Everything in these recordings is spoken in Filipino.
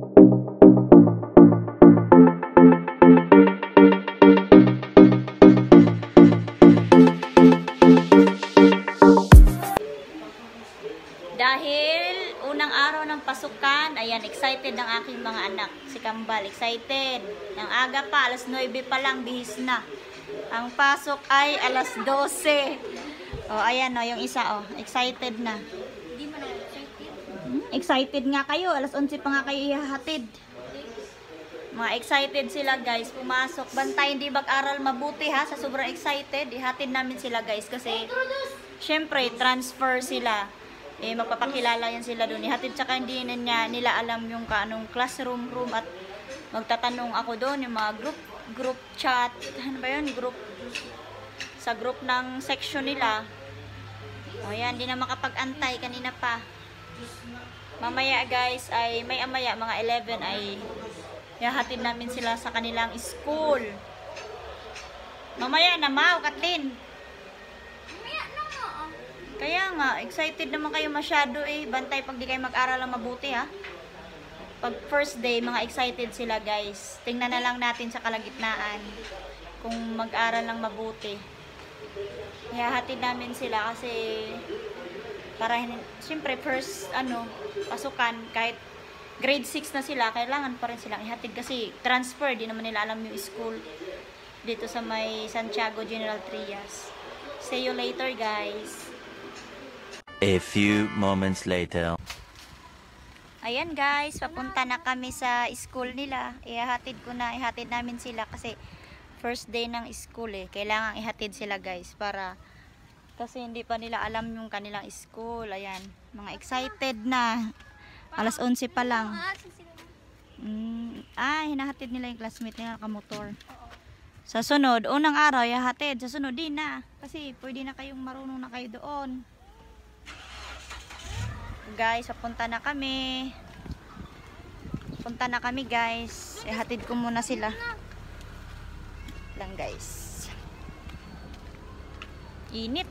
Dahil unang araw ng pasukan, ayan, excited ang aking mga anak. Si Kambal, excited. Ang aga pa, alas 9 pa lang, bihis na. Ang pasok ay alas 12. O, ayan o, yung isa o, excited na. Hindi mo na excited? Excited nga kayo, alas 11 pa nga kayo ihahatid. Mga excited sila guys, pumasok. Bantay, hindi mag-aral mabuti ha, sa sobrang excited. Ihatid namin sila guys kasi, syempre, transfer sila. Eh, magpapakilala yan sila doon. Ihatid tsaka hindi nila alam yung anong classroom room at magtatanong ako doon, yung mga group chat. Ano ba yun? Sa group ng section nila. O yan, hindi na makapag-antay kanina pa. Mamaya guys, ay may amaya, mga 11 ay ihatid namin sila sa kanilang school. Mamaya na, Mau, Katlin. Kaya nga, excited naman kayo masyado eh. Bantay pag di kayo mag-aral lang mabuti ha. Pag first day, mga excited sila guys. Tingnan na lang natin sa kalagitnaan kung mag-aral lang mabuti. Ihahatid namin sila kasi para, siyempre first, pasukan, kahit grade 6 na sila, kailangan pa rin silang ihatid kasi transfer, di naman nila alam yung school dito sa may Santiago General Trias. See you later guys. A few moments later. Ayan guys, papunta na kami sa school nila. Ihatid namin sila kasi first day ng school eh. Kailangan ihatid sila guys para kasi hindi pa nila alam yung kanilang school. Ayan, mga excited na. Alas 11 pa lang. Hinahatid nila yung classmate nila nakamotor. Sa sunod, unang araw ihatid. Sa sunod din na. Kasi pwede na kayong marunong na kayo doon. Guys, papunta na kami. Punta na kami guys. Ihatid ko muna sila. Lang guys. Init.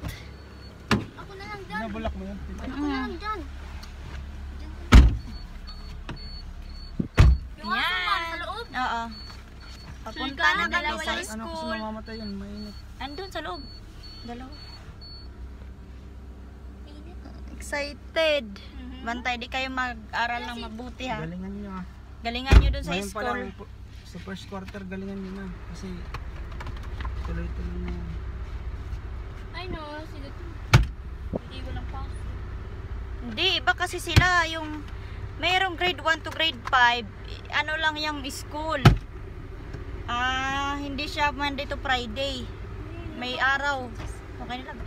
Ako na lang dyan. Nabulak mo yan. Ako na lang dyan. Yan. Sa loob? Oo. Papunta na kami sa Ano kasi school. mamamatay yun, mainit. Andun sa loob. Dalawa. Excited. Bantay, di kayo mag-aral ng mabuti ha. Galingan nyo ah. Galingan nyo dun sa Ngayon pa lang, school. sa first quarter, galingan nyo na. Kasi tuloy-tuloy na yan. I know, sige to. Hindi ko lang pa. Hindi, iba kasi sila yung mayroong grade 1 to grade 5. Ano lang yung school. Hindi siya Monday to Friday. May araw. Okay na lang.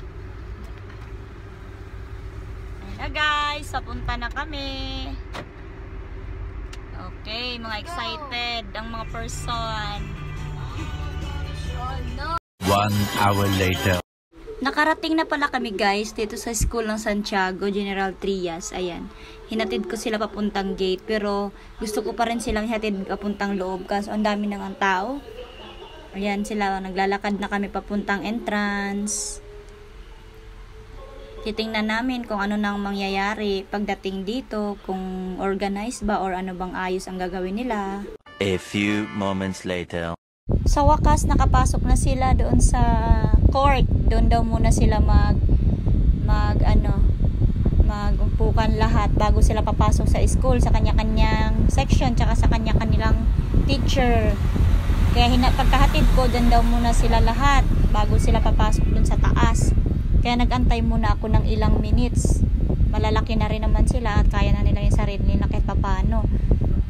Na guys, papunta na kami. Okay, mga excited ang mga person. Oh no. 1 hour later. Nakarating na pala kami guys dito sa school ng Santiago General Trias. Ayan, hinatid ko sila papuntang gate pero gusto ko pa rin silang ihatid papuntang loob kasi ang dami nang ang tao. Ayan sila, naglalakad na kami papuntang entrance. Titingnan namin kung ano nang mangyayari pagdating dito, kung organized ba or ano bang ayos ang gagawin nila. A few moments later. Sa wakas, nakapasok na sila doon sa court. Doon daw muna sila magumpukan lahat bago sila papasok sa school, sa kanya-kanyang section, tsaka sa kanya-kanilang teacher. Kaya pagkahatid ko, doon daw muna sila lahat bago sila papasok doon sa taas. Kaya nag-antay muna ako ng ilang minutes. Malalaki na rin naman sila at kaya na nila yung sarili nila kahit papano.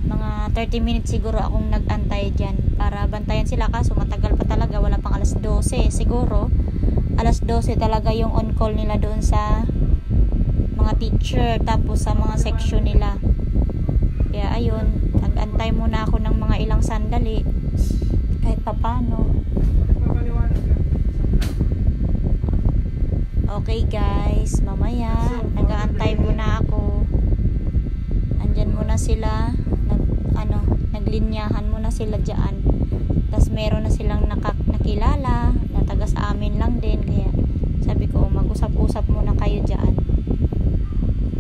Mga 30 minutes siguro akong nag-antay dyan para bantayan sila kaso matagal pa talaga. Wala pang alas 12 siguro. Alas 12 talaga yung on-call nila doon sa mga teacher tapos sa mga section nila. Kaya ayun, nag-antay muna ako ng mga ilang sandali kahit papano. Okay guys, mamaya nag-aantay muna ako. Andyan muna sila, naglinyahan muna sila diyan. Tapos meron na silang nakilala na taga sa amin lang din, kaya sabi ko mag-usap-usap muna kayo diyan.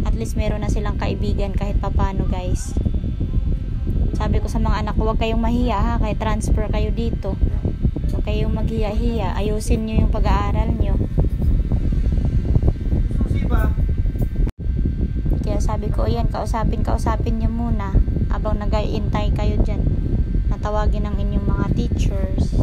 At least meron na silang kaibigan kahit papano guys. sa mga anak ko, huwag kayong mahiya ha, kaya transfer kayo dito. Huwag kayong maghiya-hiya. Ayusin nyo yung pag-aaral nyo. Susi ba? Kaya sabi ko, yan, kausapin nyo muna habang nag-iintay kayo dyan. Natawagin ng inyong mga teachers.